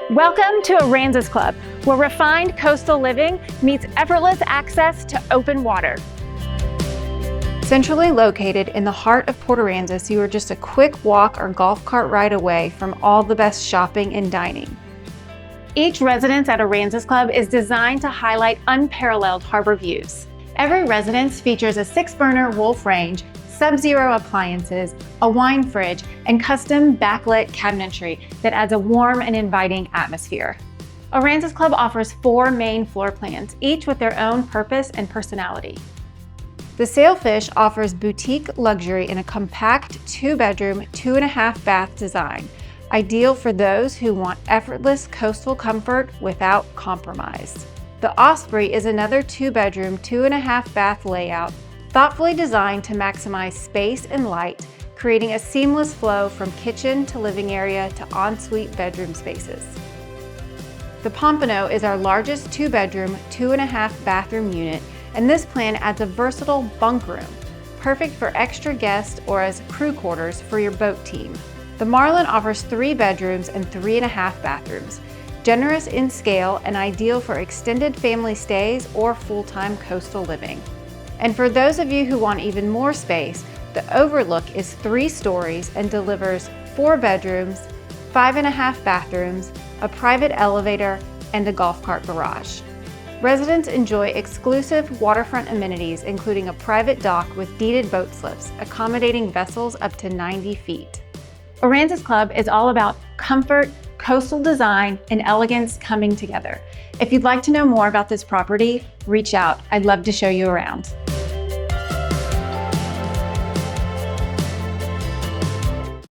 Welcome to Aransas Club, where refined coastal living meets effortless access to open water. Centrally located in the heart of Port Aransas, you are just a quick walk or golf cart ride away from all the best shopping and dining. Each residence at Aransas Club is designed to highlight unparalleled harbor views. Every residence features a 6-burner Wolf range, sub-zero appliances, a wine fridge, and custom backlit cabinetry that adds a warm and inviting atmosphere. Aransas Club offers 4 main floor plans, each with their own purpose and personality. The Sailfish offers boutique luxury in a compact 2-bedroom, 2.5-bath design, ideal for those who want effortless coastal comfort without compromise. The Osprey is another 2-bedroom, 2.5-bath layout, thoughtfully designed to maximize space and light, creating a seamless flow from kitchen to living area to ensuite bedroom spaces. The Pompano is our largest 2-bedroom, 2.5-bathroom unit, and this plan adds a versatile bunk room, perfect for extra guests or as crew quarters for your boat team. The Marlin offers 3 bedrooms and 3.5 bathrooms, generous in scale and ideal for extended family stays or full-time coastal living. And for those of you who want even more space, the Overlook is 3 stories and delivers 4 bedrooms, 5.5 bathrooms, a private elevator, and a golf cart garage. Residents enjoy exclusive waterfront amenities, including a private dock with deeded boat slips, accommodating vessels up to 90 feet. Aransas Club is all about comfort, coastal design, and elegance coming together. If you'd like to know more about this property, reach out. I'd love to show you around.